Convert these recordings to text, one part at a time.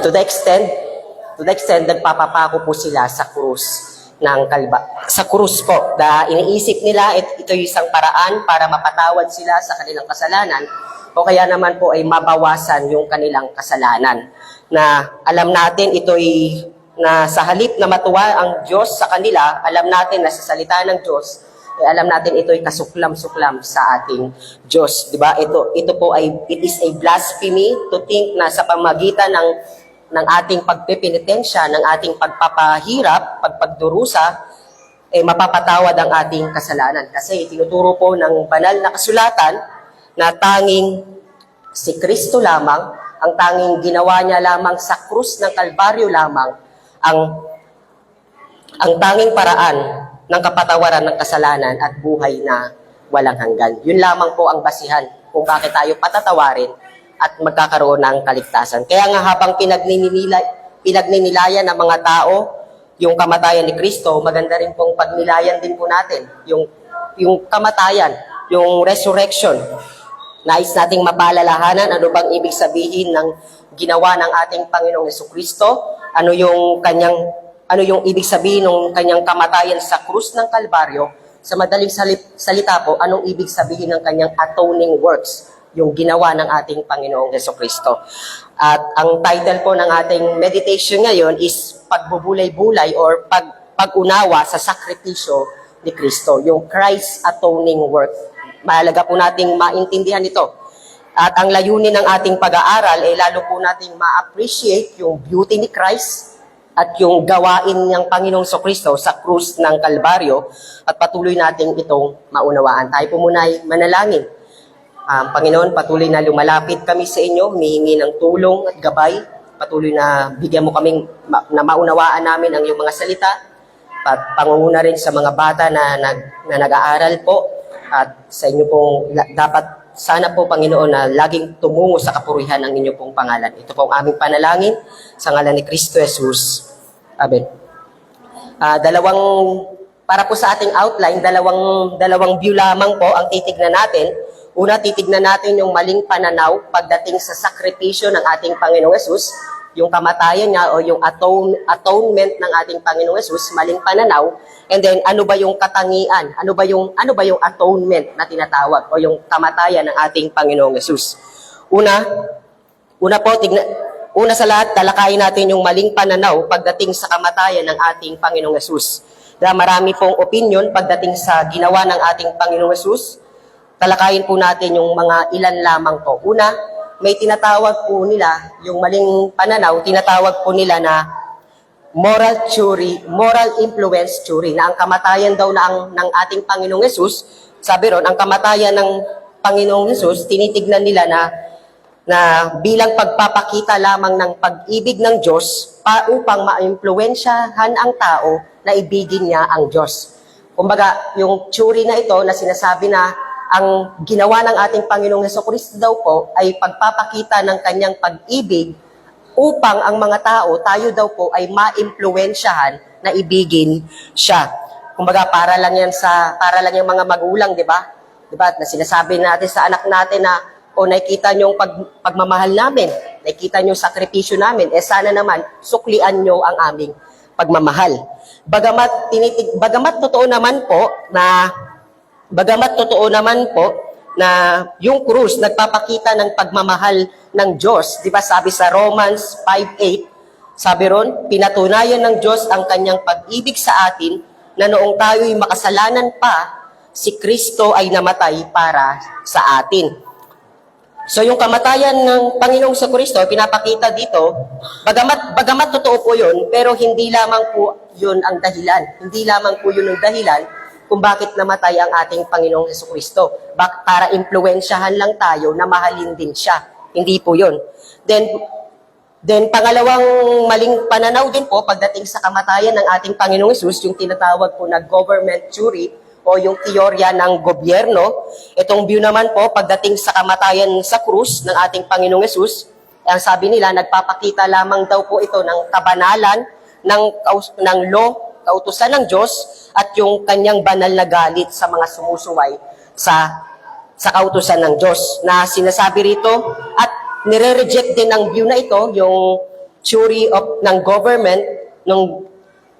To the extent, nagpapapako po sila sa krus ng sa krus po, na iniisip nila ito yung isang paraan para mapatawad sila sa kanilang kasalanan o kaya naman po ay mabawasan yung kanilang kasalanan. Na alam natin ito'y na sa halip na matuwa ang Diyos sa kanila, alam natin na sa salita ng Diyos, alam natin ito'y kasuklam-suklam sa ating Diyos. Diba? Ito po it is a blasphemy to think na sa pamagitan ng ating pagpipinitensya, ng ating pagpapahirap, pagpagdurusa, mapapatawad ang ating kasalanan. Kasi tinuturo po ng banal na kasulatan na tanging si Kristo lamang, ang tanging ginawa niya lamang sa krus ng Kalbaryo lamang, ang tanging paraan ng kapatawaran ng kasalanan at buhay na walang hanggan. Yun lamang po ang basihan kung bakit tayo patatawarin at magkakaroon ng kaligtasan. Kaya nga habang pinagninilayan ng mga tao yung kamatayan ni Kristo, maganda rin pong pagnilayan din po natin yung kamatayan, yung resurrection. Nais nating mapaalalahanan ano bang ibig sabihin ng ginawa ng ating Panginoong Jesucristo, ano yung ibig sabihin ng kanyang kamatayan sa krus ng Kalbaryo. Sa madaling salita po, anong ibig sabihin ng kanyang atoning works, yung ginawa ng ating Panginoong Jesucristo. At ang title po ng ating meditation ngayon is pagbubulay-bulay or pag-unawa sa sakripisyo ni Kristo, yung Christ's atoning work. Mahalaga po nating maintindihan ito. At ang layunin ng ating pag-aaral ay lalo po nating ma-appreciate yung beauty ni Christ at yung gawain ng Panginoong Jesucristo sa krus ng Kalbaryo at patuloy nating itong maunawaan. Tayo po muna ay manalangin. Panginoon, patuloy na lumalapit kami sa inyo, humihingi ng tulong at gabay. Patuloy na bigyan mo kaming na maunawaan namin ang iyong mga salita. At pangunguna rin sa mga bata na nag-aaral po. At sa inyo pong dapat sana po, Panginoon, na laging tumungo sa kapurihan ng inyo pong pangalan. Ito po ang aming panalangin sa ngalan ni Kristo Jesus. Amen. Para po sa ating outline, dalawang view lamang po ang titignan natin. Una, titignan natin yung maling pananaw pagdating sa sakripisyo ng ating Panginoong Yesus, yung kamatayan niya o yung atonement ng ating Panginoong Yesus, maling pananaw. And then ano ba yung katangian? Ano ba yung atonement na tinatawag o yung kamatayan ng ating Panginoong Yesus? Una sa lahat, talakayin natin yung maling pananaw pagdating sa kamatayan ng ating Panginoong Yesus. Dahil marami pong opinion pagdating sa ginawa ng ating Panginoong Yesus. Talakayin po natin yung mga ilan lamang po. Una, may tinatawag po nila, yung maling pananaw, tinatawag po nila na moral influence theory, na ang kamatayan daw ng ating Panginoong Yesus, sabi ron, ang kamatayan ng Panginoong Yesus, tinitignan nila na bilang pagpapakita lamang ng pag-ibig ng Diyos upang ma-impluwensyahan ang tao na ibigin niya ang Diyos. Kumbaga, yung theory na ito na sinasabi na ang ginawa ng ating Panginoong Jesucristo daw po ay pagpapakita ng kanyang pag-ibig upang ang mga tao, tayo daw po ay ma-impluwensyahan na ibigin siya. Kumbaga, para lang yung mga magulang, di ba? Di ba? Na sinasabi natin sa anak natin na, nakikita niyo yung pagmamahal namin, nakikita niyo yung sakripisyo namin, sana naman, suklian niyo ang aming pagmamahal. Bagamat totoo naman po na yung krus nagpapakita ng pagmamahal ng Diyos. Di ba sabi sa Romans 5:8, sabi ron, pinatunayan ng Diyos ang kanyang pag-ibig sa atin na noong tayo'y makasalanan pa, si Kristo ay namatay para sa atin. So yung kamatayan ng Panginoong Jesucristo, pinapakita dito, bagamat totoo po yun, pero hindi lamang po yun ang dahilan. Hindi lamang po yun ang dahilan kung bakit namatay ang ating Panginoong Jesucristo. Para impluwensyahan lang tayo na mahalin din siya. Hindi po yun. Then pangalawang maling pananaw din po pagdating sa kamatayan ng ating Panginoong Hesus, yung tinatawag po na government theory o yung teorya ng gobyerno. Itong view naman po pagdating sa kamatayan sa krus ng ating Panginoong Hesus, ang sabi nila, nagpapakita lamang daw po ito ng kabanalan, ng law, kautusan ng Diyos, at yung kanyang banal na galit sa mga sumusuway sa kautusan ng Diyos. Na sinasabi rito, at nire-reject din ang view na ito, ng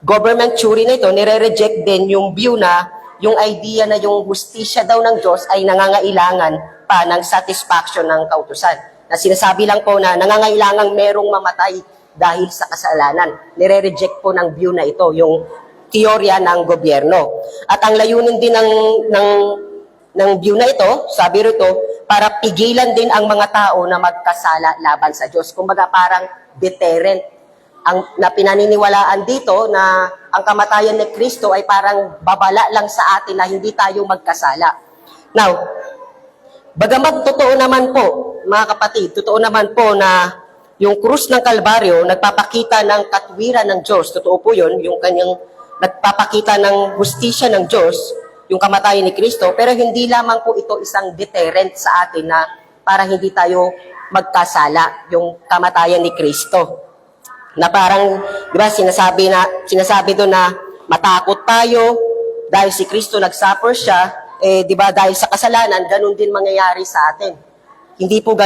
government theory na ito, nire-reject din yung view na yung idea na yung hustisya daw ng Diyos ay nangangailangan pa ng satisfaction ng kautusan. Na sinasabi lang po na nangangailangang merong mamatay dahil sa kasalanan. Nire-reject po ng view na ito, yung teorya ng gobyerno. At ang layunin din ng view na ito, sabi rito, para pigilan din ang mga tao na magkasala laban sa Diyos. Kumbaga parang deterrent. Na pinaniniwalaan dito na ang kamatayan ni Kristo ay parang babala lang sa atin na hindi tayo magkasala. Now, bagamat totoo naman po, mga kapatid, totoo naman po na yung krus ng Kalbaryo nagpapakita ng katwiran ng Diyos. Totoo po yun, yung kanyang nagpapakita ng hustisya ng Diyos, yung kamatayan ni Kristo, pero hindi lamang po ito isang deterrent sa atin na para hindi tayo magkasala, yung kamatayan ni Kristo. Na parang, di ba, sinasabi doon na matakot tayo dahil si Kristo nag-suffer siya, di ba, dahil sa kasalanan, ganun din mangyayari sa atin. Hindi po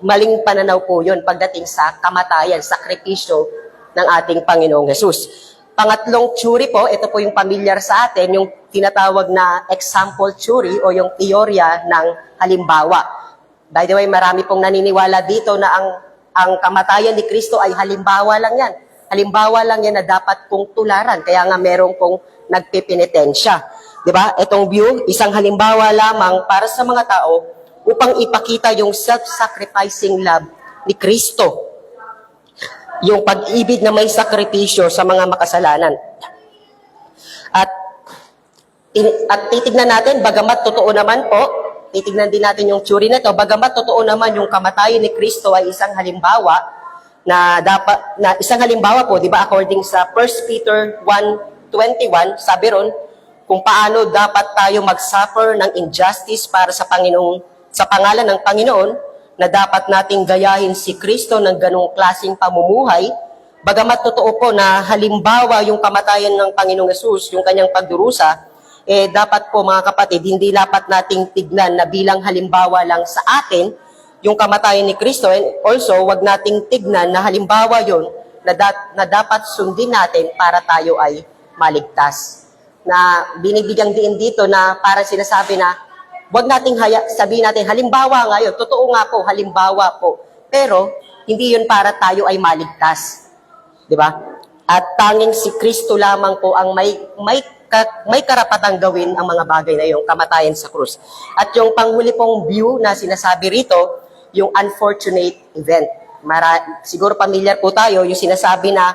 maling pananaw po yun pagdating sa kamatayan, sakripisyo ng ating Panginoong Hesus. Pangatlong theory po, ito po yung pamilyar sa atin, yung tinatawag na example theory o yung teorya ng halimbawa. By the way, marami pong naniniwala dito na ang kamatayan ni Kristo ay halimbawa lang yan. Halimbawa lang yan na dapat kong tularan. Kaya nga meron kong nagpipinitensya. Diba? Itong view, isang halimbawa lamang para sa mga tao upang ipakita yung self-sacrificing love ni Kristo. Yung pag-ibig na may sakripisyo sa mga makasalanan. At titignan natin, bagamat totoo naman po, titignan din natin yung theory na ito, bagamat totoo naman yung kamatayan ni Kristo ay isang halimbawa isang halimbawa po, di ba, according sa 1 Peter 1:21, sabi ron, kung paano dapat tayo mag-suffer ng injustice para sa pangalan ng Panginoon, na dapat nating gayahin si Kristo ng ganong klaseng pamumuhay, bagamat totoo po na halimbawa yung kamatayan ng Panginoong Hesus, yung kanyang pagdurusa, dapat po mga kapatid, hindi dapat nating tignan na bilang halimbawa lang sa atin yung kamatayan ni Kristo, and also wag nating tignan na halimbawa yon na dapat sundin natin para tayo ay maligtas. Na binibigyan din dito na para sinasabi na wag nating sabihin natin halimbawa nga yun, totoo nga po, halimbawa po, pero hindi yun para tayo ay maligtas. Di ba? At tanging si Kristo lamang po ang may karapatang gawin ang mga bagay na yung kamatayan sa krus. At yung panghuli pong view na sinasabi rito, yung unfortunate event. Siguro familiar po tayo, yung sinasabi na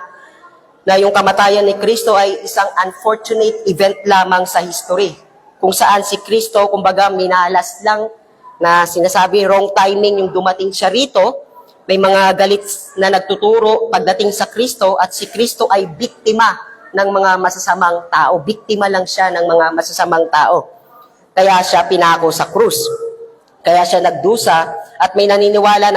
yung kamatayan ni Kristo ay isang unfortunate event lamang sa history. Kung saan si Kristo, kumbaga, minalas lang na sinasabi wrong timing yung dumating siya rito. May mga galit na nagtuturo pagdating sa Kristo at si Kristo ay biktima ng mga masasamang tao. Biktima lang siya ng mga masasamang tao. Kaya siya pinako sa krus. Kaya siya nagdusa at may naniniwala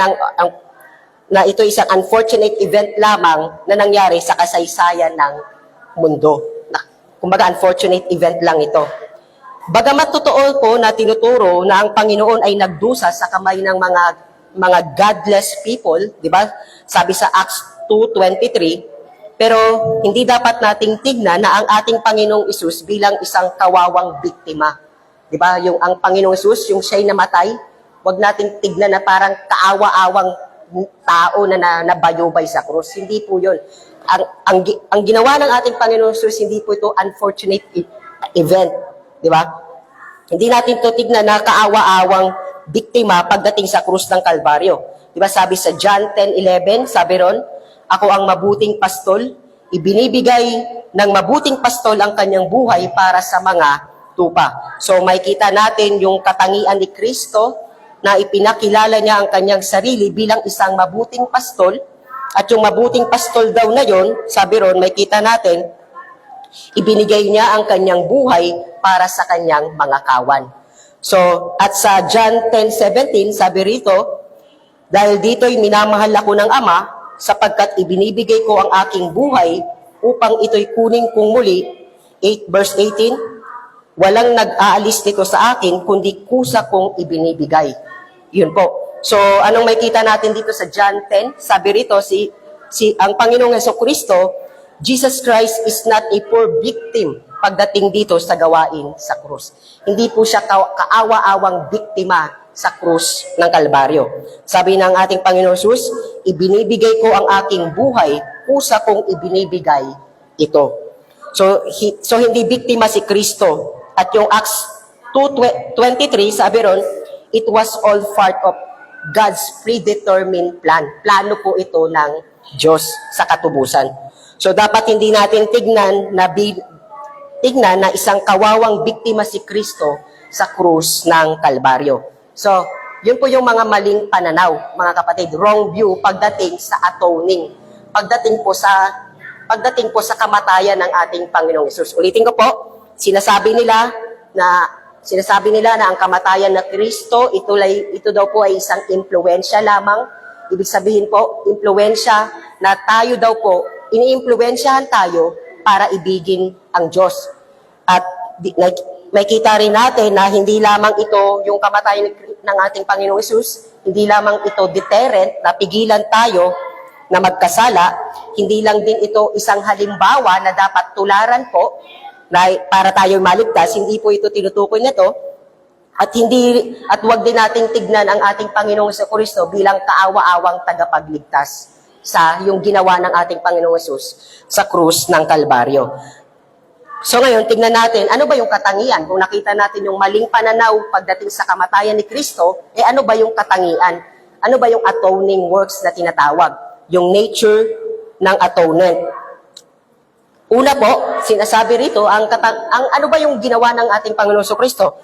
na ito isang unfortunate event lamang na nangyari sa kasaysayan ng mundo. Kumbaga, unfortunate event lang ito. Bagamat totoo po na tinuturo na ang Panginoon ay nagdusa sa kamay ng mga godless people, di ba? Sabi sa Acts 2:23, pero hindi dapat nating tignan na ang ating Panginoong Hesus bilang isang kawawang biktima. Di ba? Yung ang Panginoong Hesus, yung siya'y namatay, wag nating tignan na parang kaawa-awang tao na nabayubay sa krus. Hindi po yun. Ang ginawa ng ating Panginoong Hesus, hindi po ito unfortunate event. Di ba? Hindi natin ito tignan na kaawa-awang biktima pagdating sa krus ng Kalbaryo. Di ba? Sabi sa John 10:11, sabi ron, ako ang mabuting pastol, ibinibigay ng mabuting pastol ang kanyang buhay para sa mga tupa. So makikita natin yung katangian ni Kristo na ipinakilala niya ang kanyang sarili bilang isang mabuting pastol, at yung mabuting pastol daw na yon, sabi ron, makikita natin, ibinigay niya ang kanyang buhay para sa kanyang mga kawan. So, at sa John 10:17, sabi rito, dahil dito'y minamahal ako ng Ama, sapagkat ibinibigay ko ang aking buhay upang ito'y kunin kong muli. Verse 18, walang nag-aalis nito sa akin, kundi kusa kong ibinibigay. Yun po. So, anong makita natin dito sa John 10? Sabi rito, ang Panginoong Jesucristo, Jesus Christ is not a poor victim pagdating dito sa gawain sa krus. Hindi po siya kaawa-awang biktima sa krus ng Kalbaryo. Sabi ng ating Panginoon Jesus, ibinibigay ko ang aking buhay, kusa kong ibinibigay ito. So hindi biktima si Kristo. At yung Acts 2:23, sabi ron, it was all part of God's predetermined plan. Plano po ito ng Diyos sa katubusan. So dapat hindi natin tignan na isang kawawang biktima si Kristo sa krus ng Kalbaryo. So, yun po yung mga maling pananaw, mga kapatid, wrong view pagdating sa atoning, pagdating po sa kamatayan ng ating Panginoong Hesus. Ulitin ko po, sinasabi nila na ang kamatayan na Kristo, ito daw po ay isang impluwensya lamang. Ibig sabihin po, impluwensya na tayo daw po, iniimpluwensyahan tayo para ibigin ang Diyos. At makita rin natin na hindi lamang ito yung kamatayan ng ating Panginoong Hesus, hindi lamang ito deterrent na pigilan tayo na magkasala, hindi lang din ito isang halimbawa na dapat tularan po na para tayo maligtas, hindi po ito tinutukoy nito. At wag din nating tignan ang ating Panginoong Jesucristo bilang kaawa-awang tagapagligtas sa yung ginawa ng ating Panginoong Hesus sa krus ng Kalbaryo. So ngayon, tignan natin, ano ba yung katangian? Kung nakita natin yung maling pananaw pagdating sa kamatayan ni Kristo, ano ba yung katangian? Ano ba yung atoning works na tinatawag? Yung nature ng atonement. Una po, sinasabi rito, ang ano ba yung ginawa ng ating Panginoon Jesucristo?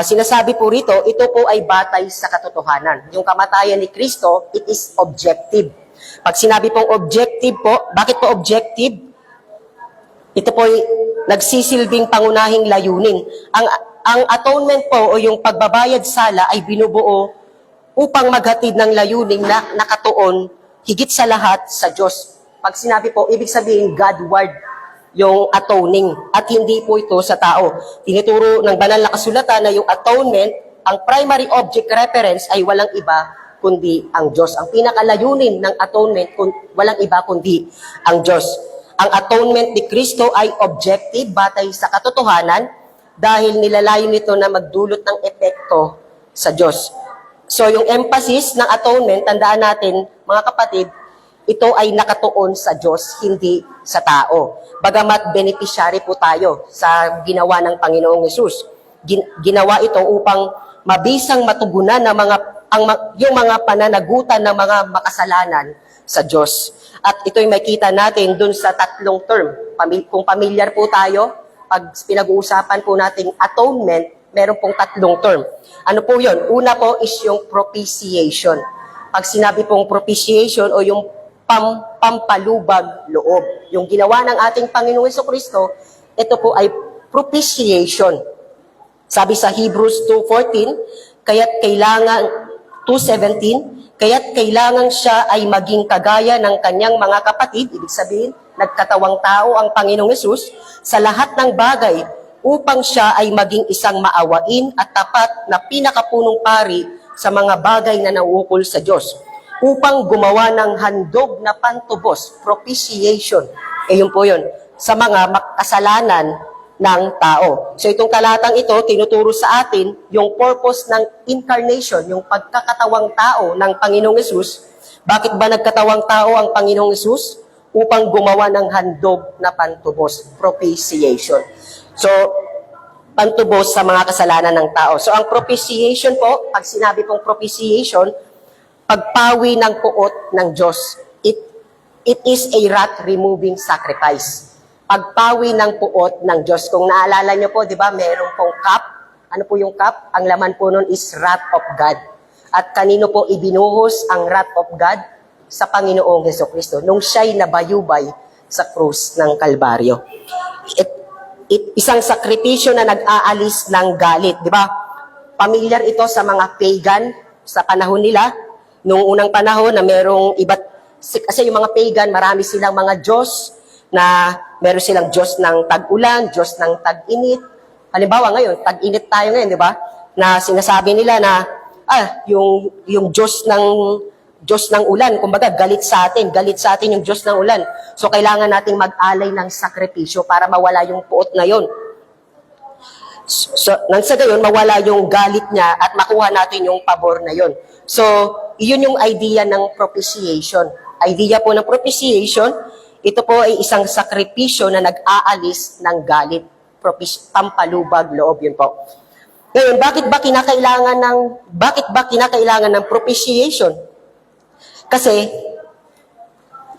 Sinasabi po rito, ito po ay batay sa katotohanan. Yung kamatayan ni Kristo, it is objective. Pag sinabi pong objective po, bakit po objective? Ito po ay nagsisilbing pangunahing layunin. Ang atonement po o yung pagbabayad sala ay binubuo upang maghatid ng layunin na nakatuon higit sa lahat sa Diyos. Pag sinabi po, ibig sabihin Godward yung atoning at hindi po ito sa tao. Tinuturo ng banal na kasulatan na yung atonement, ang primary object reference ay walang iba kundi ang Diyos. Ang pinakalayunin ng atonement, walang iba kundi ang Diyos. Ang atonement ni Kristo ay objective, batay sa katotohanan, dahil nilalayo nito na magdulot ng epekto sa Diyos. So yung emphasis ng atonement, tandaan natin, mga kapatid, ito ay nakatuon sa Diyos, hindi sa tao. Bagamat beneficiary po tayo sa ginawa ng Panginoong Hesus. Ginawa ito upang mabisang matugunan ng yung mga pananagutan ng mga makasalanan sa Diyos. At ito'y makita natin dun sa tatlong term. Kung familiar po tayo, pag pinag-uusapan po nating atonement, meron pong tatlong term. Ano po yun? Una po is yung propitiation. Pag sinabi pong propitiation o yung pampalubag loob, yung ginawa ng ating Panginoong Jesucristo, ito po ay propitiation. Sabi sa Hebrews 2:14, kaya't kailangan siya ay maging kagaya ng kanyang mga kapatid, ibig sabihin, nagkatawang tao ang Panginoong Hesus sa lahat ng bagay upang siya ay maging isang maawain at tapat na pinakapunong pari sa mga bagay na nauukol sa Diyos, upang gumawa ng handog na pantubos, propitiation. Yun po yun, sa mga makasalanan ng tao. So itong talatang ito, tinuturo sa atin yung purpose ng incarnation, yung pagkakatawang tao ng Panginoong Hesus. Bakit ba nagkatawang tao ang Panginoong Hesus? Upang gumawa ng handog na pantubos, propitiation. So, pantubos sa mga kasalanan ng tao. So ang propitiation po, pag sinabi pong propitiation, pagpawi ng puot ng Diyos. It is a wrath-removing sacrifice. Pagpawi ng puot ng Diyos. Kung naalala nyo po, di ba, meron pong cup. Ano po yung cup? Ang laman po nun is wrath of God. At kanino po ibinuhos ang wrath of God? Sa Panginoong Jesucristo. Nung siya'y nabayubay sa krus ng Kalbaryo. Isang sakripisyo na nag-aalis ng galit. Di ba? Pamilyar ito sa mga pagan sa panahon nila. Noong unang panahon na merong kasi yung mga pagan, marami silang mga Diyos na meron silang Diyos ng tag-ulan, Diyos ng tag-init. Halimbawa ngayon, tag-init tayo ngayon, di ba? Na sinasabi nila na yung Diyos ng ulan, kumbaga galit sa atin yung Diyos ng ulan. So kailangan nating mag-alay ng sakripisyo para mawala yung puot na yon. So, nang sa gayon, mawala yung galit niya at makuha natin yung pabor na yon. So, iyon yung idea ng propitiation. Idea po ng propitiation, ito po ay isang sakripisyo na nag-aalis ng galit. Pampalubag loob, yun po. Ngayon, bakit ba kinakailangan ng propitiation? Kasi,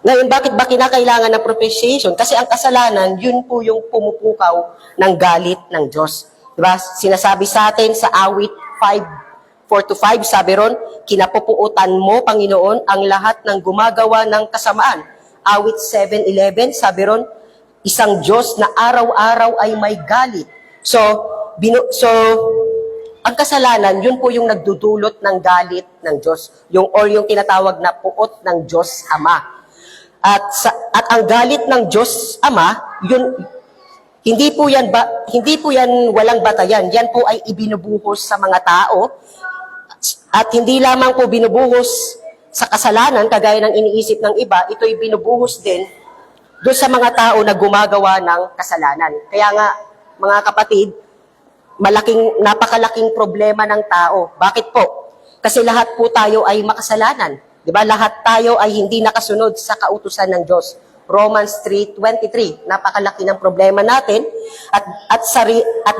ngayon, bakit ba kinakailangan ng propitiation? Kasi ang kasalanan, yun po yung pumupukaw ng galit ng Diyos. Diba? Sinasabi sa atin sa awit 4-5, sabi ron, kinapupuutan mo, Panginoon, ang lahat ng gumagawa ng kasamaan. Awit 7:11, sabi ron, isang Diyos na araw-araw ay may galit. So, ang kasalanan, yun po yung nagdudulot ng galit ng Diyos. Yung tinatawag na puot ng Diyos Ama. At ang galit ng Diyos Ama, yun, hindi po yan walang batayan. Yan po ay ibinubuhos sa mga tao. At hindi lamang po binubuhos sa kasalanan, kagaya ng iniisip ng iba, ito'y binubuhos din doon sa mga tao na gumagawa ng kasalanan. Kaya nga, mga kapatid, napakalaking problema ng tao. Bakit po? Kasi lahat po tayo ay makasalanan. Diba? Lahat tayo ay hindi nakasunod sa kautusan ng Diyos. Romans 3:23. Napakalaki ng problema natin. At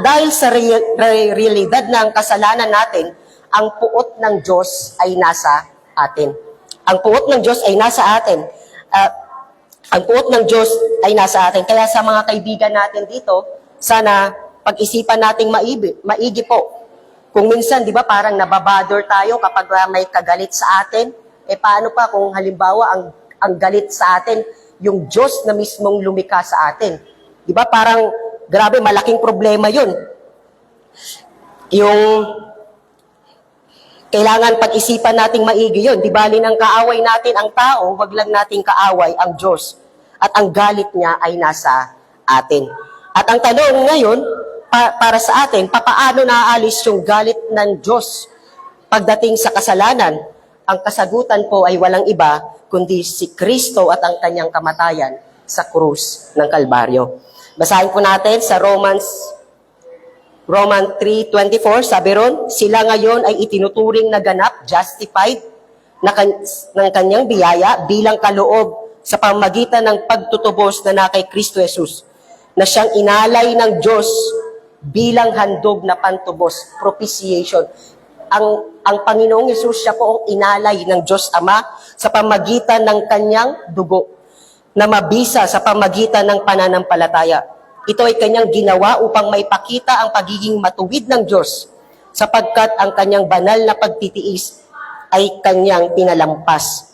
dahil sa realidad ng kasalanan natin, ang puot ng Diyos ay nasa atin. Ang puot ng Diyos ay nasa atin. Ang puot ng Diyos ay nasa atin. Kaya sa mga kaibigan natin dito, sana pag-isipan nating maigi po. Kung minsan, di ba, parang nababother tayo kapag may kagalit sa atin. Paano pa kung halimbawa ang galit sa atin, yung Diyos na mismong lumikha sa atin. Di ba, parang grabe, malaking problema yun. Yung kailangan pag-isipan nating maigi yun. Di bali ng kaaway natin ang tao, wag lang nating kaaway ang Diyos. At ang galit niya ay nasa atin. At ang tanong ngayon, para sa atin, papaano naaalis yung galit ng Diyos pagdating sa kasalanan? Ang kasagutan po ay walang iba, kundi si Kristo at ang kanyang kamatayan sa krus ng Kalbaryo. Basahin po natin sa Romans 3:24, sabi ron, sila ngayon ay itinuturing na ganap, justified, ng kanyang biyaya bilang kaloob sa pamagitan ng pagtutubos na kay Kristo Jesus, na siyang inalay ng Diyos bilang handog na pantubos, propitiation. Ang Panginoong Yesus, siya po ang inalay ng Diyos Ama sa pamagitan ng kanyang dugo na mabisa sa pamagitan ng pananampalataya. Ito ay kanyang ginawa upang maipakita ang pagiging matuwid ng Diyos sapagkat ang kanyang banal na pagtitiis ay kanyang pinalampas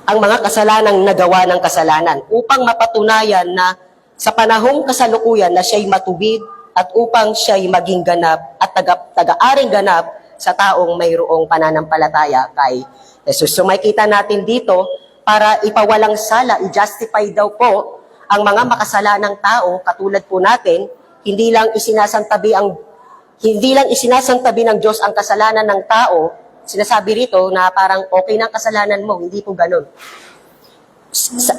ang mga kasalanang nagawa ng kasalanan upang mapatunayan na sa panahong kasalukuyan na siya'y matuwid at upang siya'y maging ganap at taga-aring ganap sa taong mayroong pananampalataya kay Jesus. So makikita natin dito, para ipawalang sala, i-justify daw po ang mga makasalanang tao, katulad po natin, hindi lang isinasantabi ng Diyos ang kasalanan ng tao. Sinasabi rito na parang okay na ang kasalanan mo, hindi po ganun.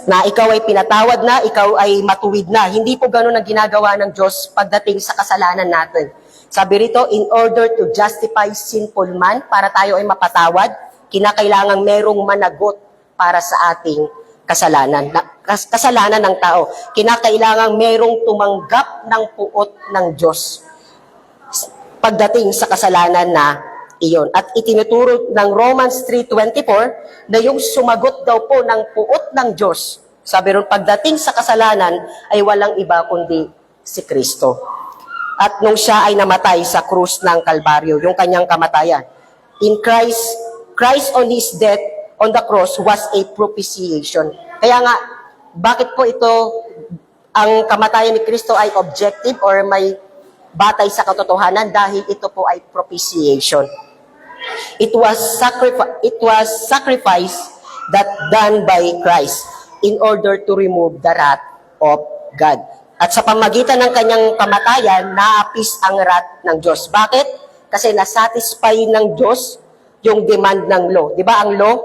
Na ikaw ay pinatawad na, ikaw ay matuwid na. Hindi po ganun ang ginagawa ng Diyos pagdating sa kasalanan natin. Sabi rito, in order to justify sinful man, para tayo ay mapatawad, kinakailangang merong managot para sa ating kasalanan. Kasalanan ng tao. Kinakailangang merong tumanggap ng puot ng Diyos pagdating sa kasalanan na iyon. At itinuturo ng Romans 3:24 na yung sumagot daw po ng puot ng Diyos, sabi ron, pagdating sa kasalanan ay walang iba kundi si Kristo. At nung siya ay namatay sa krus ng Kalbaryo, yung kanyang kamatayan, in Christ on His death on the cross was a propitiation. Kaya nga, bakit po ito, ang kamatayan ni Kristo ay objective or may batay sa katotohanan? Dahil ito po ay propitiation. It was sacrifice that done by Christ in order to remove the wrath of God. At sa pamagitan ng kanyang kamatayan, naapis ang wrath ng Diyos. Bakit? Kasi nasatisfy ng Diyos yung demand ng law. Di ba ang law?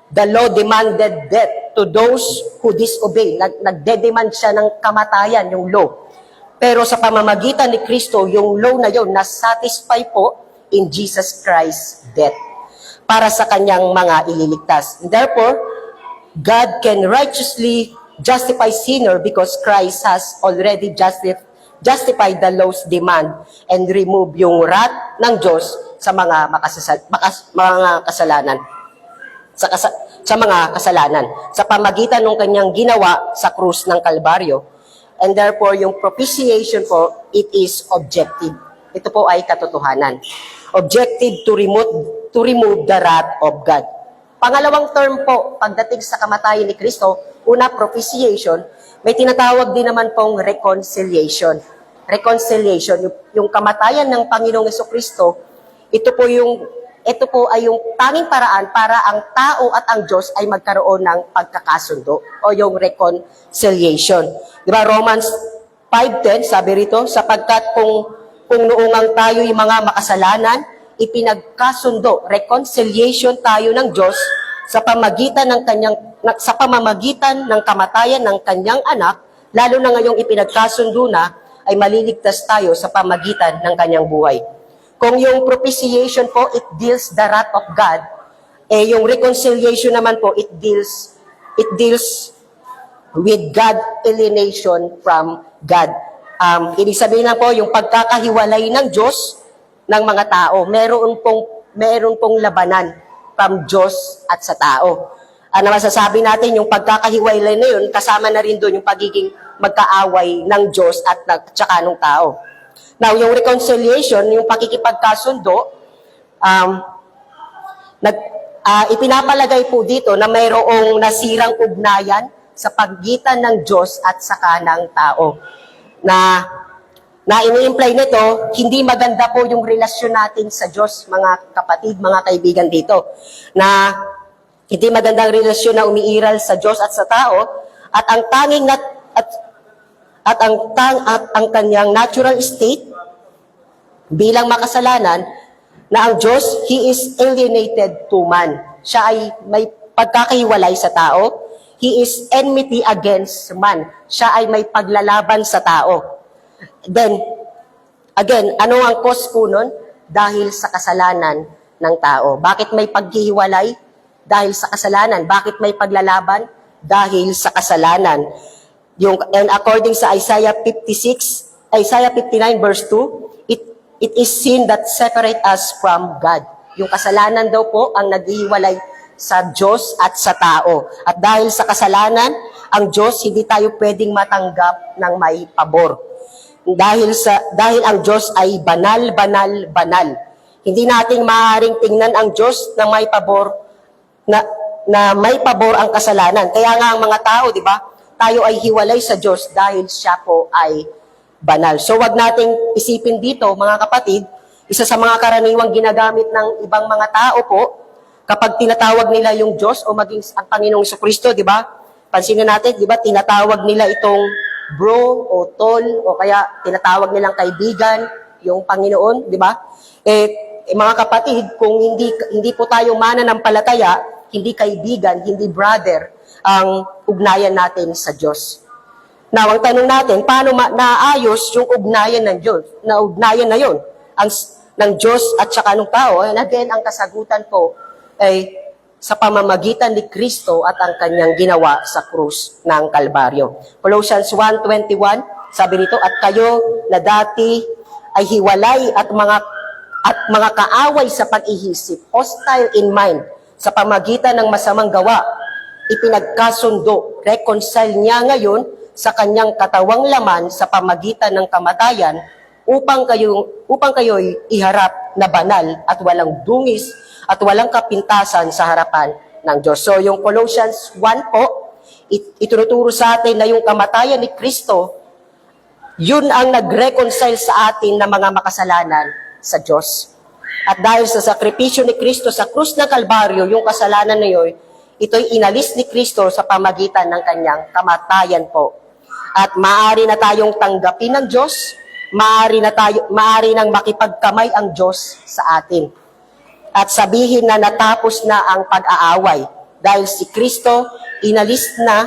The law demanded death to those who disobey. Nagde-demand siya ng kamatayan, yung law. Pero sa pamamagitan ni Kristo, yung law na yun, nasatisfy po in Jesus Christ's death para sa kanyang mga ililigtas. And therefore, God can righteously justify sinner because Christ has already justified the law's demand and remove yung wrath ng Diyos sa mga kasalanan. Sa mga kasalanan sa pamagitan ng kanyang ginawa sa krus ng Kalbaryo. And therefore, yung propitiation po, it is objective. Ito po ay katotohanan. Objective to remove the wrath of God. Pangalawang term po, pagdating sa kamatayan ni Kristo, una, propitiation, may tinatawag din naman pong reconciliation. Reconciliation, yung kamatayan ng Panginoong Jesucristo, ito po ay yung tanging paraan para ang tao at ang Diyos ay magkaroon ng pagkakasundo o yung reconciliation. Di ba Romans 5:10, sabi rito, sapagkat kung noong ang tayo'y mga makasalanan, ipinagkasundo, reconciliation tayo ng Diyos sa pamamagitan ng kamatayan ng kanyang anak, lalo na ngayong ipinagkasundo na, ay maliligtas tayo sa pamamagitan ng kanyang buhay. Kung yung propitiation po, it deals the wrath of God, yung reconciliation naman po, it deals with God alienation from God. Ibig sabihin na po, yung pagkakahiwalay ng Diyos ng mga tao, meron pong labanan from Diyos at sa tao. Ano masasabi natin, yung pagkakahiwalay na yun, kasama na rin doon yung pagiging magkaaway ng Diyos at saka ng tao. Now, yung reconciliation, yung pakikipagkasundo, ipinapalagay po dito na mayroong nasirang ugnayan sa pagitan ng Diyos at saka ng tao. Na ini-imply nito, hindi maganda po yung relasyon natin sa Diyos, mga kapatid, mga kaibigan dito. Na hindi magandang relasyon na umiiral sa Diyos at sa tao, at ang tanging ang kanyang natural state bilang makasalanan na ang Diyos, He is alienated to man. Siya ay may pagkakahiwalay sa tao. He is enmity against man. Siya ay may paglalaban sa tao. Then, again, ano ang cause po nun? Dahil sa kasalanan ng tao. Bakit may paghihiwalay? Dahil sa kasalanan. Bakit may paglalaban? Dahil sa kasalanan. And according sa Isaiah 59 verse 2, it is sin that separate us from God. Yung kasalanan daw po ang naghihiwalay sa Diyos at sa tao. At dahil sa kasalanan, ang Diyos hindi tayo pwedeng matanggap ng may pabor. Dahil ang Diyos ay banal, banal, banal. Hindi nating maaaring tingnan ang Diyos na may pabor na may pabor ang kasalanan. Kaya nga ang mga tao, di ba? Tayo ay hiwalay sa Diyos dahil siya po ay banal. So wag nating isipin dito, mga kapatid, isa sa mga karaniwang ginagamit ng ibang mga tao po, kapag tinatawag nila yung Diyos o maging ang Panginoong Jesucristo, di ba? Pansinin natin, di ba, tinatawag nila itong bro o tol o kaya tinatawag nilang kaibigan, yung Panginoon, di ba? Mga kapatid, kung hindi po tayo mananampalataya, hindi kaibigan, hindi brother, ang ugnayan natin sa Diyos. Now, ang tanong natin, paano naayos yung ugnayan ng Diyos? Na ugnayan na yun, ng Diyos at saka ng tao. And again, ang kasagutan po ay sa pamamagitan ni Kristo at ang kanyang ginawa sa krus ng Kalbaryo. Colossians 1:21, sabi nito, at kayo na dati ay hiwalay at mga kaaway sa pag-ihisip, hostile in mind, sa pamagitan ng masamang gawa, ipinagkasundo, reconcile niya ngayon sa kanyang katawang laman sa pamagitan ng kamatayan upang kayo'y iharap na banal at walang dungis at walang kapintasan sa harapan ng Diyos. So yung Colossians 1 po, itinuturo sa atin na yung kamatayan ni Kristo, yun ang nag-reconcile sa atin na mga makasalanan sa Diyos. At dahil sa sakripisyo ni Kristo sa krus ng Kalbaryo, yung kasalanan na yun, ito'y inalis ni Kristo sa pamagitan ng kanyang kamatayan po. At maaari na tayong tanggapin ng Diyos maaari nang makipagkamay ang Diyos sa atin. At sabihin na natapos na ang pag-aaway dahil si Kristo inalis na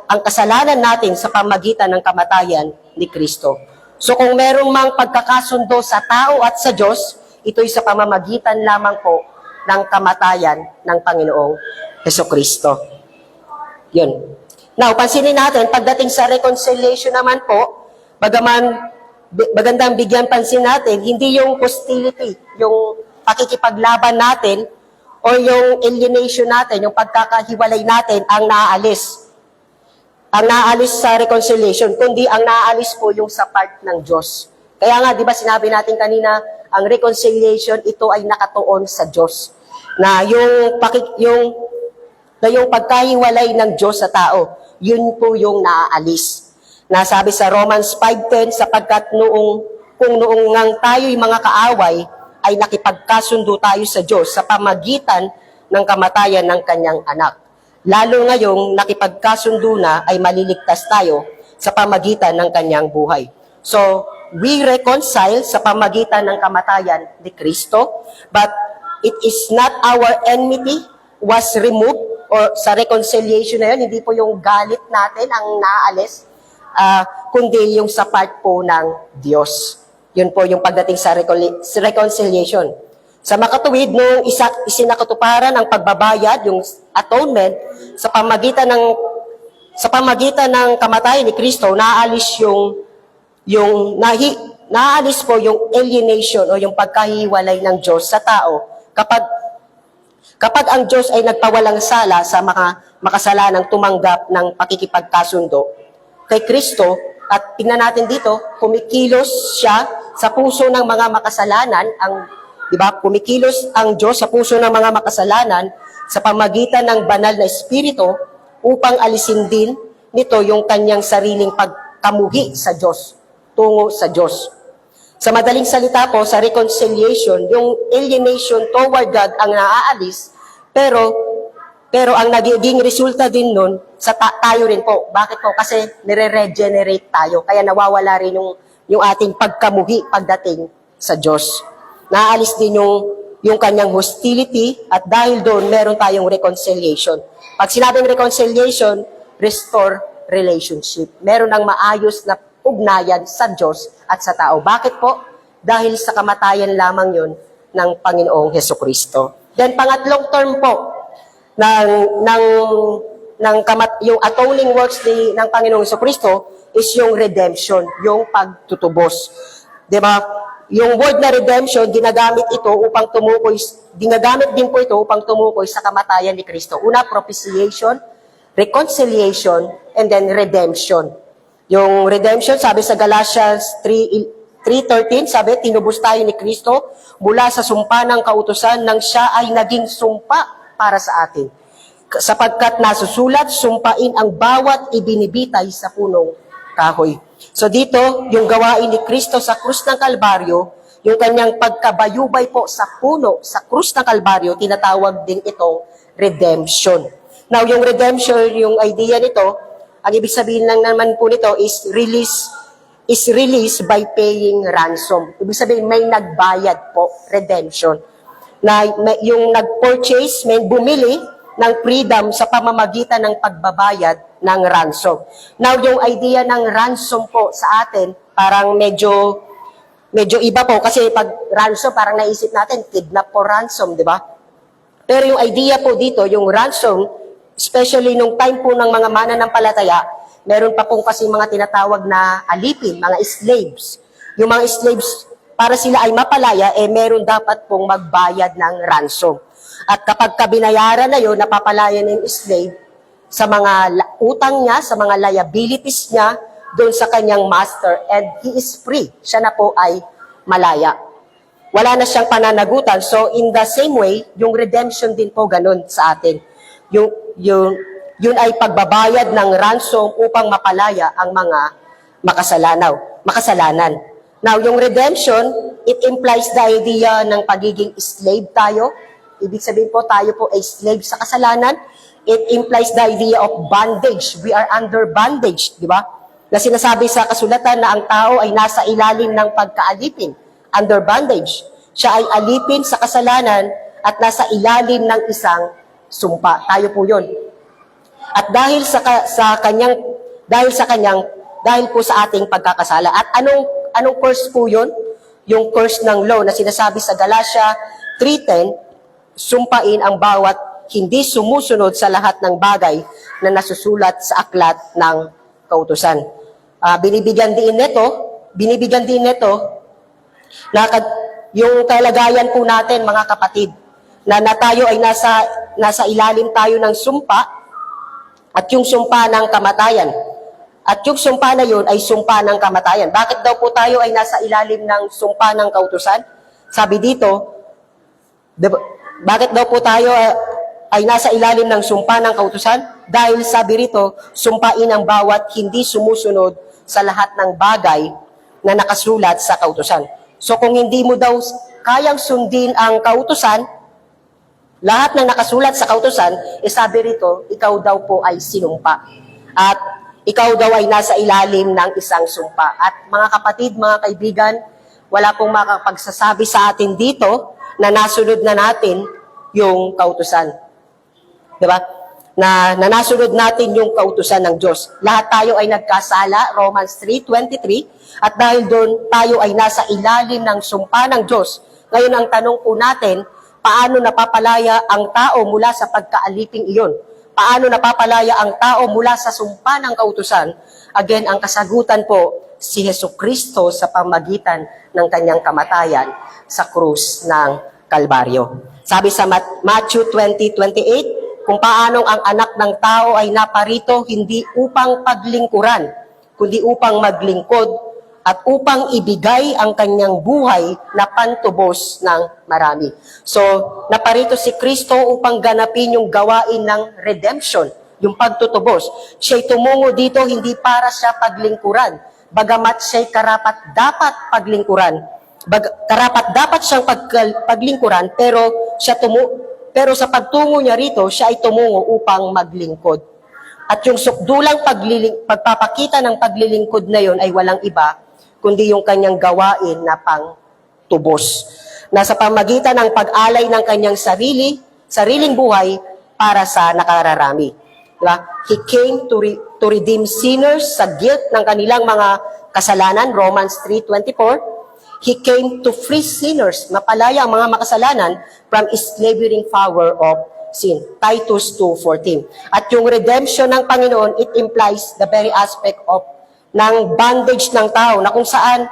ang kasalanan natin sa pamagitan ng kamatayan ni Kristo. So kung merong mang pagkakasundo sa tao at sa Diyos, ito'y sa pamamagitan lamang po ng kamatayan ng Panginoong Hesukristo. Yun. Now, pansinin natin, pagdating sa reconciliation naman po, magandang bigyan pansin natin, hindi yung hostility, yung pakikipaglaban natin, o yung alienation natin, yung pagkakahiwalay natin ang naaalis. Ang naaalis sa reconciliation, kundi ang naaalis po yung sa part ng Diyos. Kaya nga, di ba sinabi natin kanina, ang reconciliation, ito ay nakatuon sa Diyos. Na yung pagkahiwalay ng Diyos sa tao, yun po yung naaalis. Nasabi sa Romans 5:10, sapagkat kung noong ngang tayo'y mga kaaway, ay nakipagkasundo tayo sa Diyos sa pamagitan ng kamatayan ng kanyang anak. Lalo ngayong nakipagkasundo na ay maliligtas tayo sa pamagitan ng kanyang buhay. So, we reconcile sa pamagitan ng kamatayan ni Kristo, but it is not our enmity was removed, or sa reconciliation na yun, hindi po yung galit natin ang naalis, kundi yung sa part po ng Diyos. Yun po yung pagdating sa reconciliation. Sa makatuwid, nung isinakatuparan ang pagbabayad, yung atonement, sa pamagitan ng kamatayan ni Kristo, naalis naalis po yung alienation o yung pagkahiwalay ng Diyos sa tao kapag ang Diyos ay nagpawalang sala sa mga makasalanang tumanggap ng pakikipagkasundo kay Kristo. At tingnan natin dito, kumikilos siya sa puso ng mga makasalanan, kumikilos ang Diyos sa puso ng mga makasalanan sa pamagitan ng banal na Espiritu upang alisin din nito yung kanyang sariling pagkamuhi sa Diyos, tungo sa Diyos. Sa madaling salita po, sa reconciliation, yung alienation toward God ang naaalis, pero ang nagiging resulta din nun, tayo rin po. Bakit po? Kasi nire-regenerate tayo. Kaya nawawala rin yung ating pagkamuhi pagdating sa Diyos. Naalis din yung kanyang hostility at dahil doon, meron tayong reconciliation. Pag sinabing reconciliation, restore relationship. Meron ng maayos na ugnayan sa Diyos at sa tao. Bakit po? Dahil sa kamatayan lamang yun ng Panginoong Hesukristo. Then pangatlong term po, yung atoning works ng Panginoong Hesukristo is yung redemption, yung pagtutubos. Diba? Yung word na redemption, ginagamit din po ito upang tumukoy sa kamatayan ni Kristo. Una, propitiation, reconciliation, and then redemption. Yung redemption, sabi sa Galatians 3:13, sabi, tinubos tayo ni Kristo mula sa sumpa ng kautusan nang siya ay naging sumpa para sa atin. Sapagkat nasusulat, sumpain ang bawat ibinibitay sa punong kahoy. So dito, yung gawain ni Kristo sa krus ng Kalbaryo, yung kanyang pagkabayubay po sa puno, sa krus ng Kalbaryo, tinatawag din itong redemption. Now, yung redemption, yung idea nito, ang ibig sabihin lang naman po nito is release by paying ransom. Ibig sabihin, may nagbayad po, redemption. Yung nag-purchase, may bumili ng freedom sa pamamagitan ng pagbabayad ng ransom. Now, yung idea ng ransom po sa atin, parang medyo iba po kasi pag ransom, parang naisip natin, kidnap po ransom, di ba? Pero yung idea po dito, yung ransom, especially nung time po ng mga mananampalataya, meron pa pong kasi mga tinatawag na alipin, mga slaves. Yung mga slaves, para sila ay mapalaya, meron dapat pong magbayad ng ransom. At kapag binayaran na yun, napapalaya na yung slave sa mga utang niya, sa mga liabilities niya, doon sa kanyang master, and he is free. Siya na po ay malaya. Wala na siyang pananagutan. So, in the same way, yung redemption din po ganun sa atin. Yun ay pagbabayad ng ransom upang mapalaya ang mga makasalanan. Now, yung redemption, it implies the idea ng pagiging slave tayo. Ibig sabihin po, tayo po ay slave sa kasalanan. It implies the idea of bondage. We are under bondage, di ba? na sinasabi sa kasulatan na ang tao ay nasa ilalim ng pagkaalipin, under bondage. Siya ay alipin sa kasalanan at nasa ilalim ng isang sumpa. Tayo po yun. At dahil dahil po sa ating pagkakasala. At anong curse po yun? Yung curse ng law na sinasabi sa Galatia 3:10, sumpain ang bawat hindi sumusunod sa lahat ng bagay na nasusulat sa aklat ng kautusan. Binibigyan din nito na yung kalagayan po natin, mga kapatid, na tayo ay nasa ilalim tayo ng sumpa at yung sumpa ng kamatayan. At yung sumpa na yun ay sumpa ng kamatayan. Bakit daw po tayo ay nasa ilalim ng sumpa ng kautusan? Sabi dito, bakit daw po tayo ay nasa ilalim ng sumpa ng kautusan? Dahil sabi rito, sumpain ang bawat hindi sumusunod sa lahat ng bagay na nakasulat sa kautusan. So kung hindi mo daw kayang sundin ang kautusan, lahat ng nakasulat sa kautusan, sabi rito, ikaw daw po ay sinumpa. At ikaw daw ay nasa ilalim ng isang sumpa. At mga kapatid, mga kaibigan, wala pong makapagsasabi sa atin dito na nasunod na natin yung kautusan. Diba? Na nasunod natin yung kautusan ng Diyos. Lahat tayo ay nagkasala, Romans 3:23, at dahil doon tayo ay nasa ilalim ng sumpa ng Diyos. Ngayon ang tanong po natin, paano napapalaya ang tao mula sa pagkaaliping iyon? Paano napapalaya ang tao mula sa sumpa ng kautusan? Again, ang kasagutan po, si Jesucristo sa pamagitan ng kanyang kamatayan sa krus ng Kalbaryo. Sabi sa Matthew 20:28, kung paanong ang anak ng tao ay naparito hindi upang paglingkuran, kundi upang maglingkod at upang ibigay ang kanyang buhay na pantubos ng marami. So, naparito si Kristo upang ganapin yung gawain ng redemption, yung pagtutubos. Siya'y tumungo dito hindi para siya paglingkuran, bagamat siya'y karapat-dapat paglingkuran. Karapat-dapat siyang paglingkuran, pero sa pagtungo niya rito, siya ay tumungo upang maglingkod. At yung sukdulang pagpapakita ng paglilingkod na yon ay walang iba, kundi yung kanyang gawain na pangtubos. Na sa pamagitan ng pag-alay ng kanyang sariling buhay para sa nakararami. Diba? He came to redeem sinners sa guilt ng kanilang mga kasalanan, Romans 3:24. He came to free sinners, mapalaya ang mga makasalanan from enslaving power of sin. Titus 2:14. At yung redemption ng Panginoon, it implies the very aspect of ng bondage ng tao, na kung saan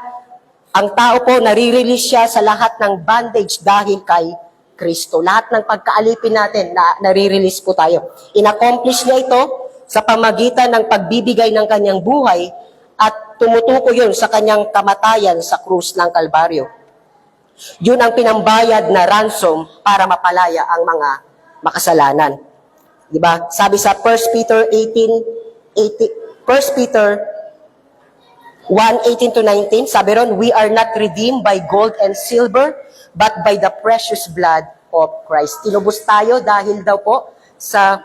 ang tao po nare-release siya sa lahat ng bondage dahil kay Kristo. Lahat ng pagkaalipin natin, nare-release po tayo. In-accomplish niya ito sa pamagitan ng pagbibigay ng kanyang buhay at tumutuko yun sa kanyang kamatayan sa krus ng Kalbaryo. Yun ang pinambayad na ransom para mapalaya ang mga makasalanan. Diba? Sabi sa 1 Peter 1:18-19, sabi ron, we are not redeemed by gold and silver, but by the precious blood of Christ. Tinubos tayo dahil daw po sa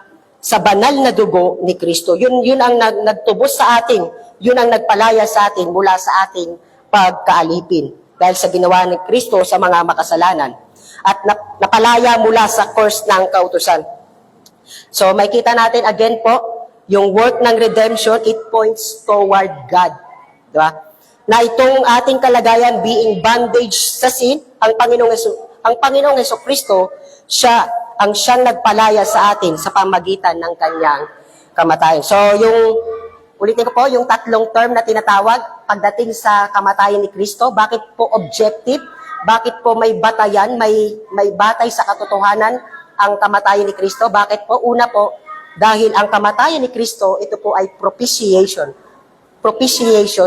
banal na dugo ni Kristo. Yun ang nagtubos sa atin. Yun ang nagpalaya sa atin mula sa ating pagkaalipin. Dahil sa ginawa ni Kristo sa mga makasalanan. At napalaya mula sa curse ng kautusan. So, makita natin again po, yung work ng redemption, it points toward God. Diba? Na itong ating kalagayan being bondage sa sin, ang Panginoong Jesucristo, ang siyang nagpalaya sa atin sa pamagitan ng kanyang kamatayan. So, ulitin ko po, yung tatlong term na tinatawag pagdating sa kamatayan ni Kristo, bakit po objective? Bakit po may batayan, may batay sa katotohanan ang kamatayan ni Kristo? Bakit po? Una po, dahil ang kamatayan ni Kristo, ito po ay propitiation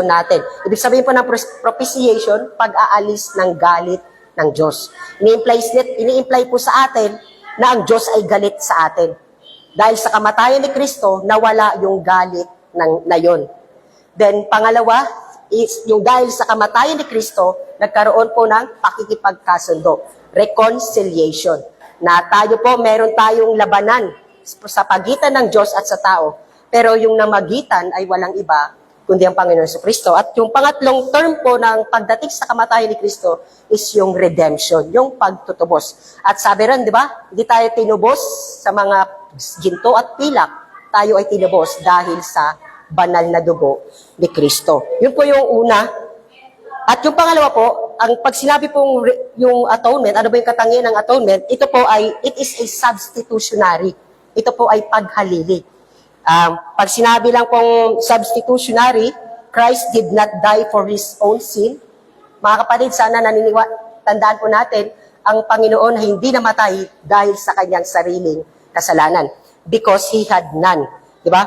natin. Ibig sabihin po ng propitiation, pag-aalis ng galit ng Diyos. Ini-imply po sa atin na ang Diyos ay galit sa atin. Dahil sa kamatayan ni Kristo, nawala yung galit na yon. Then, pangalawa, is yung dahil sa kamatayan ni Kristo, nagkaroon po ng pakikipagkasundo, reconciliation. Na tayo po, meron tayong labanan sa pagitan ng Diyos at sa tao. Pero yung namagitan ay walang iba, kundi ang Panginoon Jesucristo. At yung pangatlong term po ng pagdating sa kamatayan ni Kristo is yung redemption, yung pagtutubos. At sabi rin, di ba, hindi tayo tinubos sa mga ginto at pilak, tayo ay tinubos dahil sa banal na dugo ni Kristo. Yun po yung una. At yung pangalawa po, ang pag sinabi pong yung atonement, ano ba yung katangian ng atonement, ito po ay, it is a substitutionary. Ito po ay paghalili. Pag sinabi lang pong substitutionary, Christ did not die for His own sin. Mga kapatid, sana tandaan po natin, ang Panginoon ay hindi namatay dahil sa kanyang sariling kasalanan. Because He had none. Diba?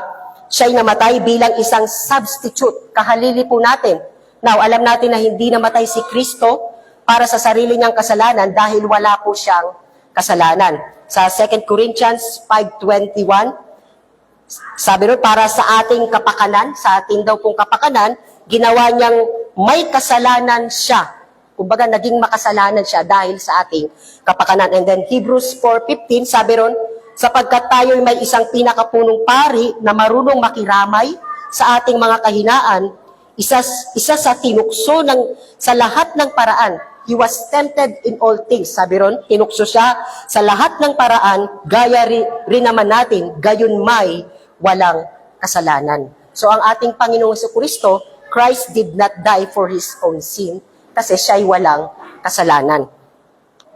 Siya'y namatay bilang isang substitute. Kahalili po natin. Now, alam natin na hindi namatay si Kristo para sa sarili niyang kasalanan dahil wala po siyang kasalanan. Sa 2 Corinthians 5:21, sabi rin, para sa ating kapakanan, sa ating daw pong kapakanan, ginawa niyang may kasalanan siya. Kumbaga, naging makasalanan siya dahil sa ating kapakanan. And then, Hebrews 4:15, sabi rin, sapagkat tayo'y may isang pinakapunong pari na marunong makiramay sa ating mga kahinaan, isa sa tinukso sa lahat ng paraan. He was tempted in all things. Sabi ron, tinukso siya sa lahat ng paraan, gaya rin naman natin, gayon may walang kasalanan. So ang ating Panginoong Jesucristo, Christ did not die for His own sin kasi siya'y walang kasalanan.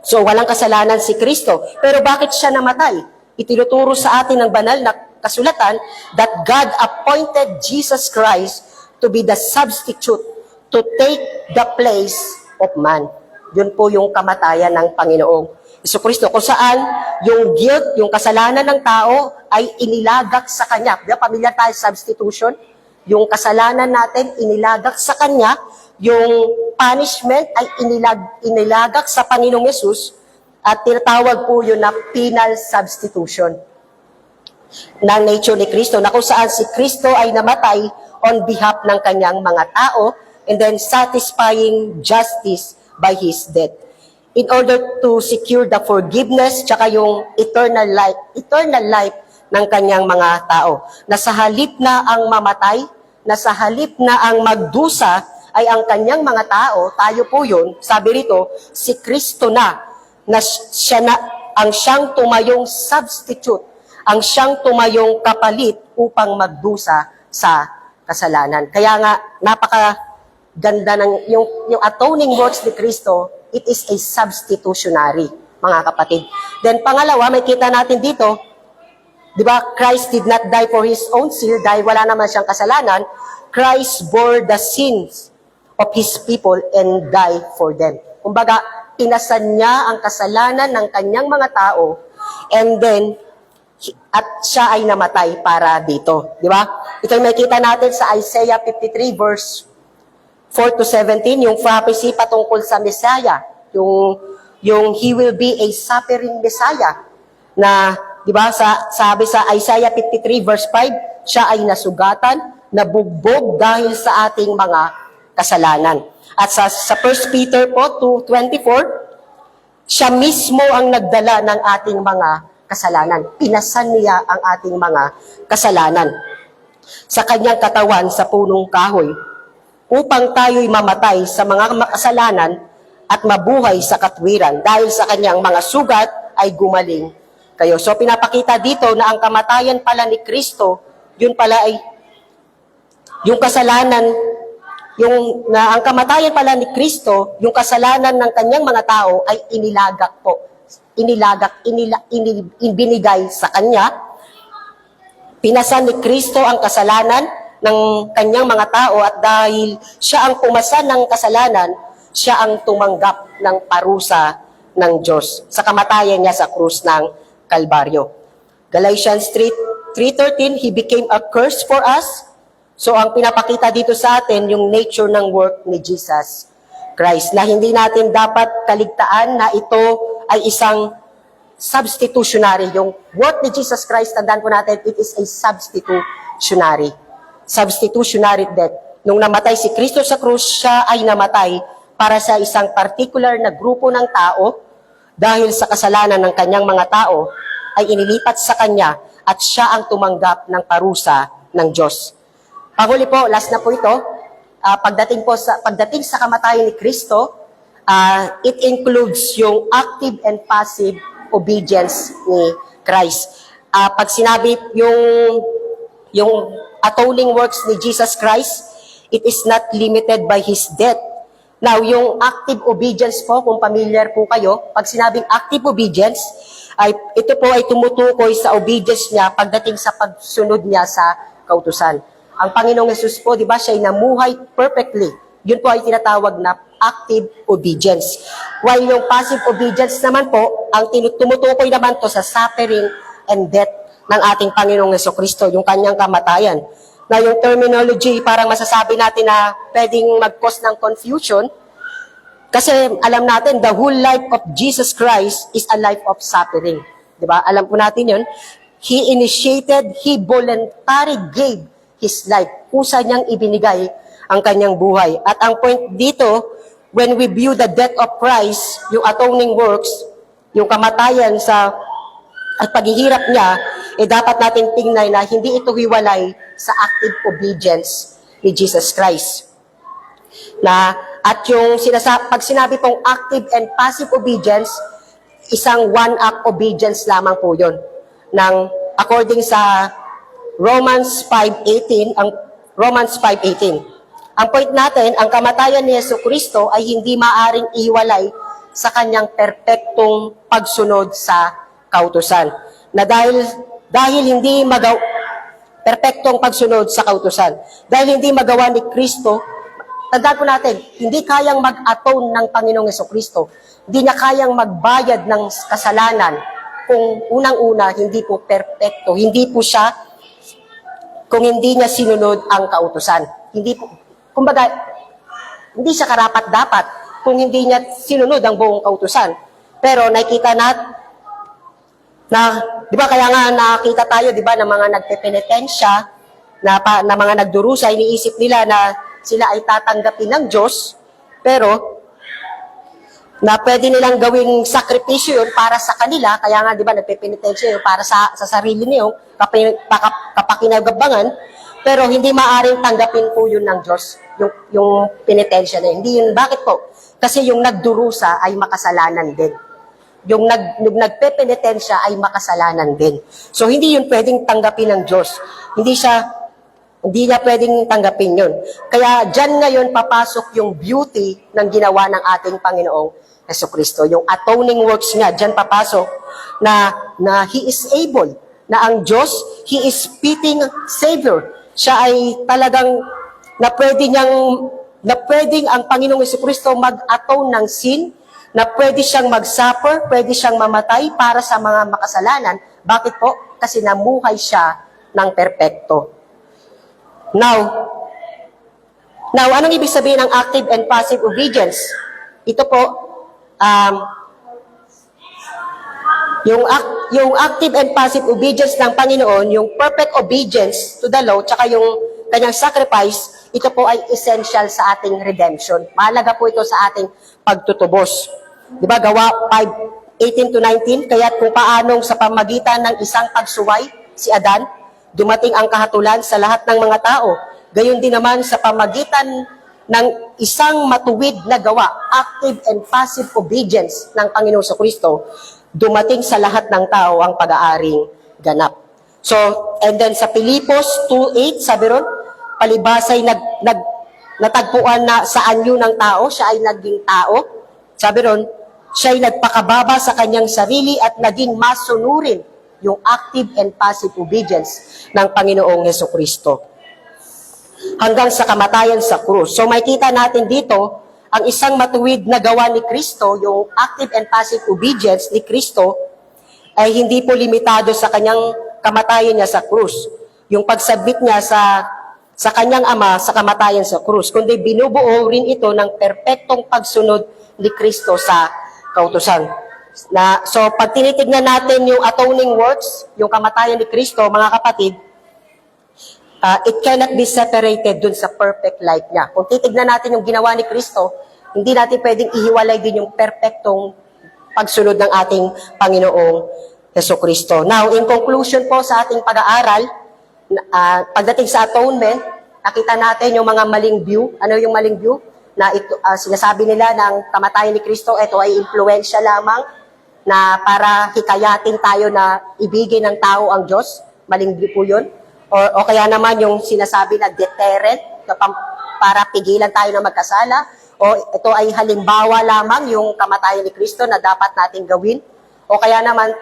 So walang kasalanan si Kristo. Pero bakit siya namatay? Itinuturo sa atin ng banal na kasulatan that God appointed Jesus Christ to be the substitute to take the place of man. Yun po yung kamatayan ng Panginoong Jesucristo, kung saan yung guilt, yung kasalanan ng tao ay inilagak sa Kanya. Diba, pamilyar tayo sa substitution? Yung kasalanan natin, inilagak sa Kanya. Yung punishment ay inilagak sa Panginoong Yesus at tinatawag po yun na penal substitution ng nature ni Kristo, na kung saan si Kristo ay namatay on behalf ng Kanyang mga tao and then satisfying justice by His death, in order to secure the forgiveness tsaka yung eternal life ng kanyang mga tao. Na sa halip na ang mamatay, na sa halip na ang magdusa ay ang kanyang mga tao, tayo po yun, sabi rito, si Kristo na siya na, ang siyang tumayong substitute, ang siyang tumayong kapalit upang magdusa sa kasalanan. Kaya nga, napakaganda ng yung atoning works ni Kristo, it is a substitutionary, mga kapatid. Then pangalawa, may kita natin dito, di ba, Christ did not die for His own sin dahil wala naman siyang kasalanan. Christ bore the sins of His people and died for them. Kumbaga, inasan niya ang kasalanan ng kanyang mga tao and then, at siya ay namatay para dito. Di ba? Ito yung makita natin sa Isaiah 53 verse 4 to 17, yung prophecy patungkol sa Messiah, yung He will be a suffering Messiah, na, di ba, sabi sa Isaiah 53 verse 5, siya ay nasugatan, nabugbog dahil sa ating mga kasalanan. At sa 1 Peter po 2:24, siya mismo ang nagdala ng ating mga kasalanan. Pinasan niya ang ating mga kasalanan sa kanyang katawan sa punong kahoy, upang tayo'y mamatay sa mga kasalanan at mabuhay sa katwiran. Dahil sa kanyang mga sugat ay gumaling kayo. So pinapakita dito na ang kamatayan pala ni Kristo, yun pala ay yung kasalanan, ang kamatayan pala ni Kristo, yung kasalanan ng kanyang mga tao ay inilagak po. Binigay sa kanya. Pinasan ni Kristo ang kasalanan ng kanyang mga tao at dahil siya ang pumasa ng kasalanan, siya ang tumanggap ng parusa ng Diyos sa kamatayan niya sa krus ng Kalbaryo. Galatians 3:13, He became a curse for us. So ang pinapakita dito sa atin yung nature ng work ni Jesus Christ, na hindi natin dapat kaligtaan na ito ay isang substitutionary. Yung work ni Jesus Christ, tandaan po natin, it is a substitutionary death. Nung namatay si Kristo sa krus, siya ay namatay para sa isang particular na grupo ng tao dahil sa kasalanan ng kanyang mga tao ay inilipat sa kanya at siya ang tumanggap ng parusa ng Diyos. Panghuli po, last na po ito, pagdating sa kamatayan ni Kristo, it includes yung active and passive obedience ni Christ. Pag sinabi yung atoning works ni Jesus Christ, it is not limited by His death. Now, yung active obedience po, kung familiar po kayo, pag sinabing active obedience, ito po ay tumutukoy sa obedience niya pagdating sa pagsunod niya sa kautusan. Ang Panginoong Yesus po, di ba, siya ay namuhay perfectly. Yun po ay tinatawag na active obedience. While yung passive obedience naman po, ang tumutukoy naman to sa suffering and death ng ating Panginoong Jesucristo, yung kanyang kamatayan. Na yung terminology, parang masasabi natin na pwedeng mag-cause ng confusion. Kasi alam natin, the whole life of Jesus Christ is a life of suffering. Di ba? Alam po natin yun. He initiated, He voluntarily gave His life. Kusa niyang ibinigay ang kanyang buhay. At ang point dito, when we view the death of Christ, yung atoning works, yung kamatayan at paghihirap niya, dapat natin tingnan na hindi ito hiwalay sa active obedience ni Jesus Christ. At yung pag sinabi pong active and passive obedience, isang one-act obedience lamang po yun. According sa Romans 5:18, ang point natin, ang kamatayan ni Jesucristo ay hindi maaring ihiwalay sa kanyang perpektong pagsunod sa kautusan. Na dahil hindi perpektong pagsunod sa kautusan. Dahil hindi magawa ni Kristo, tandaan po natin, hindi kayang mag-atone ng Panginoong Jesucristo. Hindi niya kayang magbayad ng kasalanan kung unang-una hindi po perpekto. Hindi po siya kung hindi niya sinunod ang kautusan. Kumbaga, hindi siya karapat-dapat kung hindi niya sinunod ang buong kautusan. Pero nakita di ba, kaya nga nakita tayo, di ba, ng mga nagpepenitensya, na mga nagdurusa, iniisip nila na sila ay tatanggapin ng Diyos, pero na pwede nilang gawing sakripisyo yun para sa kanila, kaya nga, di ba, nagpepenitensya yun para sa sarili niyo, kapakinagabangan, pero hindi maaring tanggapin po yun ng Diyos, yung penitensya na yun. Hindi yun. Bakit po? Kasi yung nagdurusa ay makasalanan din. Yung nagpepenitensya ay makasalanan din. So, hindi yun pwedeng tanggapin ng Diyos. Hindi niya pwedeng tanggapin yun. Kaya dyan ngayon papasok yung beauty ng ginawa ng ating Panginoong Jesucristo. Yung atoning works niya, dyan papasok na He is able, na ang Diyos, He is fitting Savior. Siya ay talagang na pwedeng ang Panginoong Jesucristo mag-atone ng sin, na pwede siyang mag-suffer, pwede siyang mamatay para sa mga makasalanan. Bakit po? Kasi namuhay siya ng perpekto. Now, anong ibig sabihin ng active and passive obedience? Ito po, yung active and passive obedience ng Panginoon, yung perfect obedience to the law, tsaka yung kanyang sacrifice, ito po ay essential sa ating redemption. Mahalaga po ito sa ating pagtutubos. Diba, Gawa 5:18-19, kaya't kung paanong sa pamagitan ng isang pagsuway, si Adan, dumating ang kahatulan sa lahat ng mga tao. Gayon din naman sa pamagitan ng isang matuwid na gawa, active and passive obedience ng Panginoon sa Kristo, dumating sa lahat ng tao ang pag-aaring ganap. So, and then sa Pilipos 2:8, sabi ron, palibasay natagpuan na sa anyo ng tao, siya ay naging tao. Sabi ron, siya ay nagpakababa sa kanyang sarili at naging masunurin yung active and passive obedience ng Panginoong Jesucristo. Hanggang sa kamatayan sa krus. So makikita natin dito, ang isang matuwid na gawa ni Kristo, yung active and passive obedience ni Kristo, ay hindi po limitado sa kanyang kamatayan niya sa krus. Yung pagsabit niya sa kanyang ama sa kamatayan sa krus, kundi binubuo rin ito ng perpektong pagsunod ni Kristo sa kautusan. So, pag tinitignan natin yung atoning works, yung kamatayan ni Kristo, mga kapatid, it cannot be separated dun sa perfect life niya. Kung titignan natin yung ginawa ni Kristo, hindi natin pwedeng ihiwalay din yung perpektong pagsunod ng ating Panginoong Jesucristo. Now, in conclusion po sa ating pag-aaral, pagdating sa atonement, nakita natin yung mga maling view. Ano yung maling view? Na ito, sinasabi nila ng kamatayan ni Kristo, ito ay impluensya lamang na para hikayatin tayo na ibigin ng tao ang Diyos. Maling view po yun. O kaya naman yung sinasabi na deterrent, para pigilan tayo na magkasala. O ito ay halimbawa lamang yung kamatayan ni Kristo na dapat nating gawin. O kaya naman,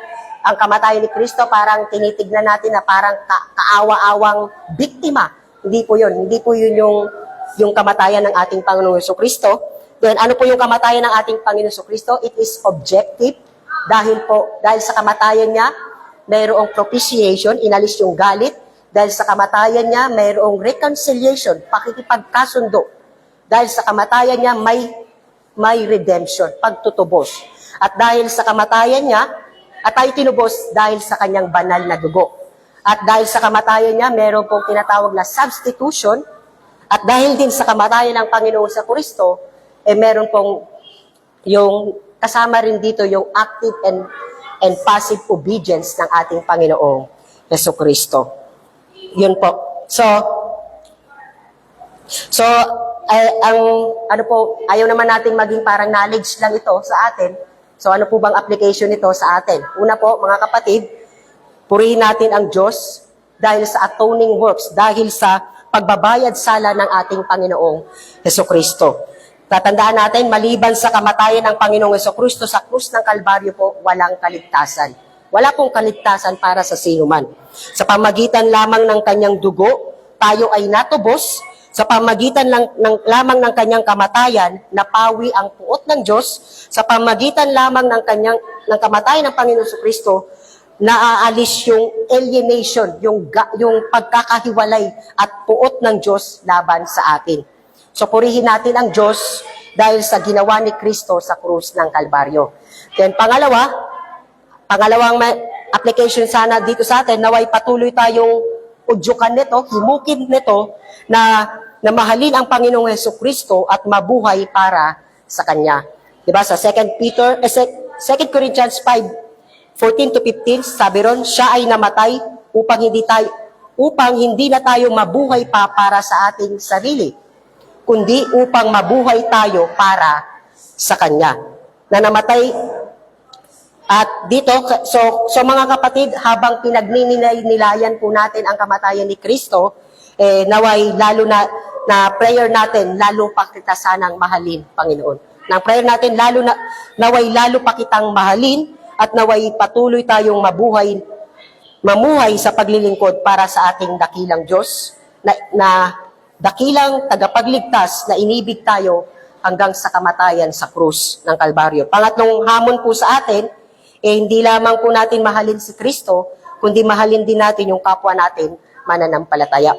ang kamatayan ni Kristo parang tinitignan natin na parang kaawa-awang biktima. Hindi po yun. Hindi po yun yung kamatayan ng ating Panginoong Jesucristo. Then, ano po yung kamatayan ng ating Panginoong Jesucristo? It is objective. Dahil sa kamatayan niya, mayroong propitiation, inalis yung galit. Dahil sa kamatayan niya, mayroong reconciliation, pakikipagkasundo. Dahil sa kamatayan niya, may redemption, pagtutubos. At dahil sa kamatayan niya, at tayo tinubos dahil sa kanyang banal na dugo. At dahil sa kamatayan niya, meron pong tinatawag na substitution. At dahil din sa kamatayan ng Panginoon sa Kristo, meron pong yung kasama rin dito yung active and passive obedience ng ating Panginoong Jesucristo. Yun po. So ayaw naman natin maging parang knowledge lang ito sa atin. So ano po bang application nito sa atin? Una po, mga kapatid, purihin natin ang Diyos dahil sa atoning works, dahil sa pagbabayad sala ng ating Panginoong Jesucristo. Tatandaan natin, maliban sa kamatayan ng Panginoong Jesucristo sa krus ng Kalbaryo po, walang kaligtasan. Wala pong kaligtasan para sa sinuman. Sa pamagitan lamang ng kanyang dugo, tayo ay natubos. Sa pamagitan lamang ng kanyang kamatayan, napawi ang puot ng Diyos. Sa pamagitan lamang ng kamatayan ng Panginoon Jesucristo, naaalis yung alienation, yung pagkakahiwalay at puot ng Diyos laban sa atin. So purihin natin ang Diyos dahil sa ginawa ni Kristo sa krus ng Kalbaryo. Then pangalawang application sana dito sa atin, naway patuloy tayong udyukan nito, himukin nito, na mahalin ang Panginoong Jesucristo at mabuhay para sa Kanya. Diba? Sa 2 Corinthians 5:14-15, sabi ron, siya ay namatay upang hindi na tayo mabuhay pa para sa ating sarili, kundi upang mabuhay tayo para sa Kanya. Na namatay. At dito, so mga kapatid, habang pinagninilayan po natin ang kamatayan ni Kristo, naway lalo na prayer natin, lalo pa kita sanang mahalin, Panginoon. Nang prayer natin, naway lalo pa kitang mahalin at naway patuloy tayong mamuhay sa paglilingkod para sa ating dakilang Diyos, na dakilang tagapagligtas na inibig tayo hanggang sa kamatayan sa krus ng Kalbaryo. Pangatlong hamon po sa atin, hindi lamang po natin mahalin si Kristo, kundi mahalin din natin yung kapwa natin mananampalataya.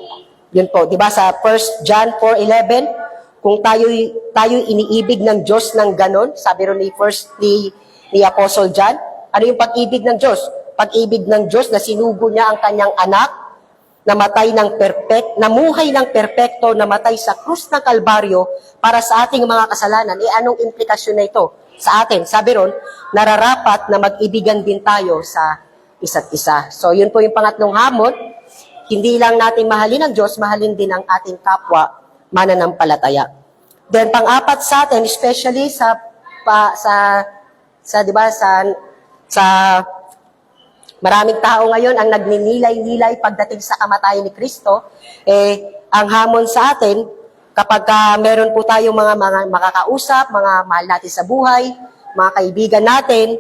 Yun po, di ba sa 1 John 4:11, kung tayo iniibig ng Diyos ng ganon, sabi ron ni Apostle John, ano yung pag-ibig ng Diyos? Pag-ibig ng Diyos na sinugo niya ang kanyang anak, namuhay ng perpekto, namatay sa krus ng Kalbaryo para sa ating mga kasalanan. Anong implikasyon na ito sa atin? Sabi ron, nararapat na mag-ibigan din tayo sa isa't isa. So yun po yung pangatlong hamon. Hindi lang natin mahalin ang Diyos, mahalin din ang ating kapwa mananampalataya. Then pang-apat sa atin, especially sa maraming tao ngayon ang nagninilay-nilay pagdating sa kamatayan ni Kristo, ang hamon sa atin, kapag meron po tayong mga makakausap, mga mahal natin sa buhay, mga kaibigan natin,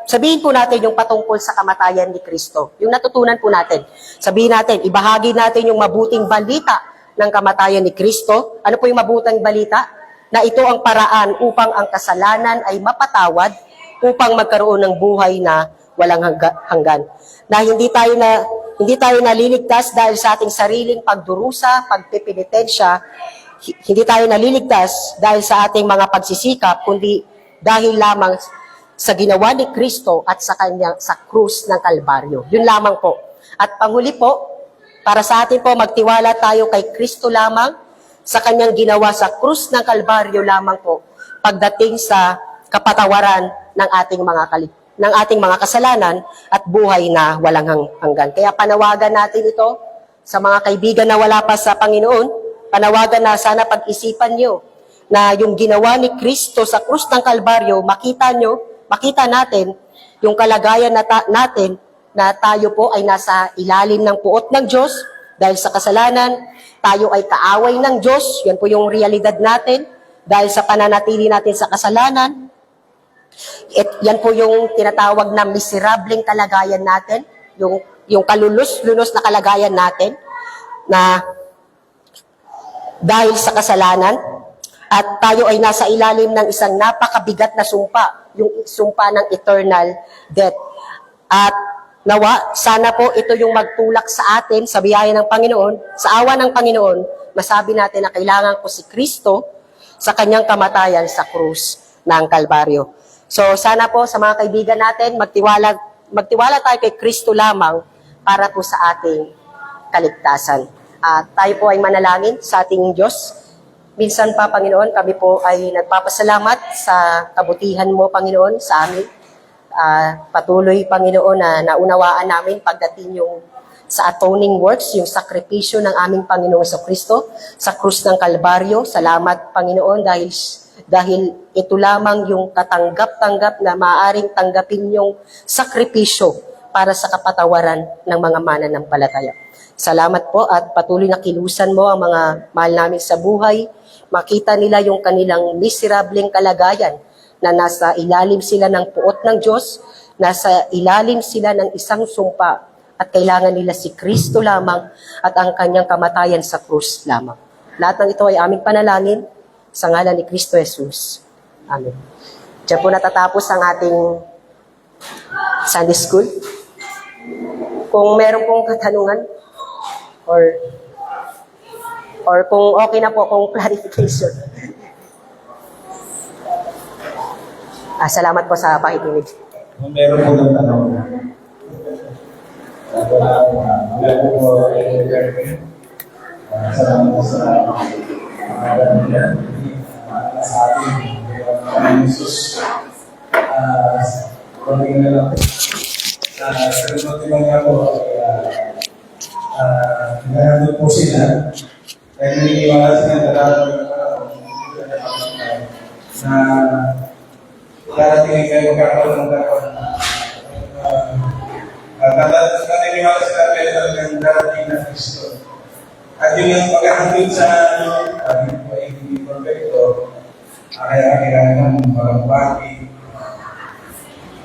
sabihin po natin yung patungkol sa kamatayan ni Kristo. Yung natutunan po natin. Sabihin natin, ibahagi natin yung mabuting balita ng kamatayan ni Kristo. Ano po yung mabuting balita? Na ito ang paraan upang ang kasalanan ay mapatawad, upang magkaroon ng buhay na walang hanggan. Na hindi tayo naliligtas dahil sa ating sariling pagdurusa, pagpipinitensya. Hindi tayo naliligtas dahil sa ating mga pagsisikap, kundi dahil lamang sa ginawa ni Kristo at sa krus ng Kalbaryo. Yun lamang po. At panghuli po, para sa atin po, magtiwala tayo kay Kristo lamang, sa kanyang ginawa sa krus ng Kalbaryo lamang po, pagdating sa kapatawaran ng ating mga ng ating mga kasalanan at buhay na walang hanggan. Kaya panawagan natin ito sa mga kaibigan na wala pa sa Panginoon, panawagan na sana pag-isipan nyo na yung ginawa ni Kristo sa krus ng Kalbaryo, makita natin yung kalagayan natin na tayo po ay nasa ilalim ng puot ng Diyos dahil sa kasalanan, tayo ay kaaway ng Diyos, yan po yung realidad natin, dahil sa pananatili natin sa kasalanan, yan po yung tinatawag na miserableng kalagayan natin, yung kalulus-lunos na kalagayan natin, na dahil sa kasalanan, at tayo ay nasa ilalim ng isang napakabigat na sumpa, yung sumpa ng eternal death. At nawa, sana po ito yung magtulak sa atin, sa biyaya ng Panginoon, sa awa ng Panginoon, masabi natin na kailangan ko si Kristo sa kanyang kamatayan sa krus ng Kalbaryo. So sana po sa mga kaibigan natin, magtiwala tayo kay Kristo lamang para po sa ating kaligtasan. At tayo po ay manalangin sa ating Diyos. Minsan pa, Panginoon, kami po ay nagpapasalamat sa kabutihan mo, Panginoon, sa amin. Patuloy, Panginoon, na naunawaan namin pagdating yung sa atoning works, yung sakripisyo ng aming Panginoon sa Kristo, sa krus ng Kalbaryo. Salamat, Panginoon, dahil ito lamang yung katanggap-tanggap na maaaring tanggapin yung sakripisyo para sa kapatawaran ng mga mananampalataya. Salamat po at patuloy na kilusan mo ang mga mahal namin sa buhay. Makita nila yung kanilang miserableng kalagayan na nasa ilalim sila ng puot ng Diyos, nasa ilalim sila ng isang sumpa at kailangan nila si Kristo lamang at ang kanyang kamatayan sa krus lamang. Lahat ng ito ay aming panalangin sa ngalan ni Kristo Jesus. Amen. Diyan po natatapos ang ating Sunday School. Kung meron pong katanungan or kung okay na po kung clarification. Salamat po sa pakikinig. Kung meron po ng tanong, salamat po sa sa ating Jesus. Konting na lang. Konting lang po. Nandun po sila. Kaya naniniwala sila na darating kayo magkakaroon ng naniniwala sila kayo talagang darating na Kristo. At yun yung paghahandog sa amin po ay hindi perfecto. Kaya kailangan ng walang bati,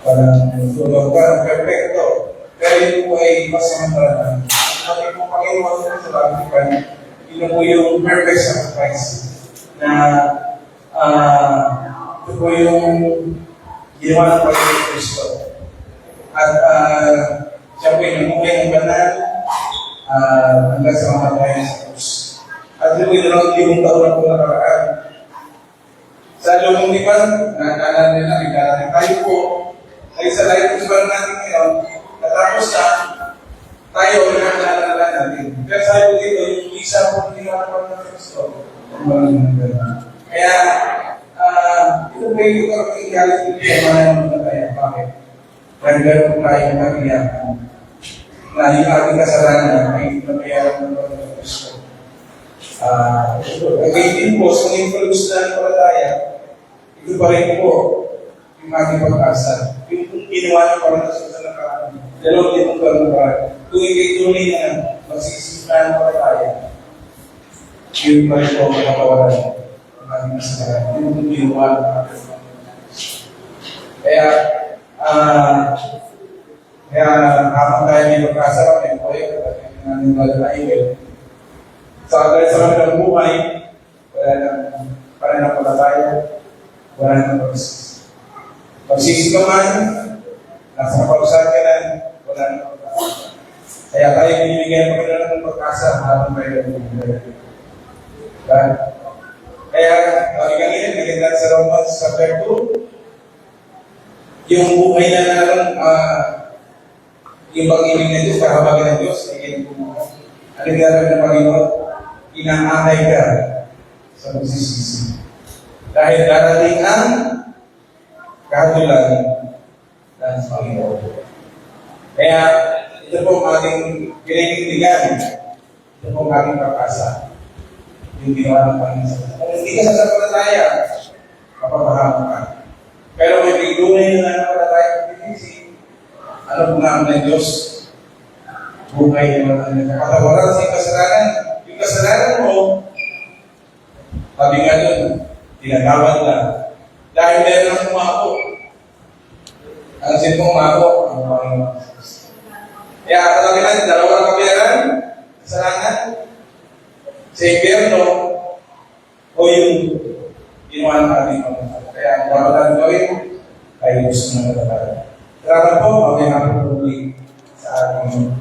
walang tulog, walang perfecto. Pero yun po ay masamantala. Ang ating po Panginoon sa Batikan, yun po yung perfect sacrifice na ito po yung ginawa ng Panginoon Kristo. At siya po yung namuhay ng banal hanggang sa kamatayan sa krus. At ito po yung 5 taon na po nakaraan. Sa lumang lipan, nakakala nila, nagkakaroon tayo po ay sa life of God natin ngayon, natapos na tayo ang nakakala natin. Pero sabi ko dito, yung isa po ginawa ng Kristo, kaya ito po yung reality ko sa mga namataya. Bakit? Dahil gano'n po tayo mag-iyakan na yung ating kasalanan ay nabayaran ng Kristo. Again din po, sa mga palus na palataya, ito pa rin po yung ating pag-asa. Yung ginawa ng palataya sa nakaraan, dalawang ditong gano'n pa. Kung ikay-tunay na magsisita ng palataya, yun pa rin po makakawalan ng ating kasalanan. Yun yung ginawa ng ating kaya habang tayo may pagkasa kami po ay natin malalain. Sa kanilang buhay, wala nang pananampalataya, wala nang pagsisisi. Pagsisisi ka man, nasa kapagsakilan, wala nang pagkasa. Kaya tayo binibigyan pa rin ng pagkasa habang tayo nagbubuhay. Kaya, kami kanina, naganda sa Romans chapter 2, yung buhay na naroon, yung pag-ibig ng Diyos, kahabagan ng Diyos, ay anong gano'n ng Panginoon? Inaanay ka sa pagsisisi. Dahil darating ang kahatulan ng Panginoon. Kaya, ito po ang ating kinikilingan. Ito po ang ating pag-asa. Yung ginawa ng Panginoon. Kung hindi ka sasapalataya, mapapahamak ka. Pero may biglunin na napalataya ng Pilipinas, ano po naman ng Diyos? Buhay naman ang kapatawaran sa kasalanan. Yung kasalanan mo, sabi nga doon, tinatawad na. Dahil meron ang umako. Ang sinpong umako, ang Panginoon. Kaya katawin natin, dalawang kapiyaran, kasalanan, sa impyerno, o yung ginawa ng ating Panginoon. Kaya ang dapat natin gawin, ay gusto na natatawad. Salamat po, mamaya natin tuloy sa ating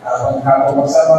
paghapon magsama.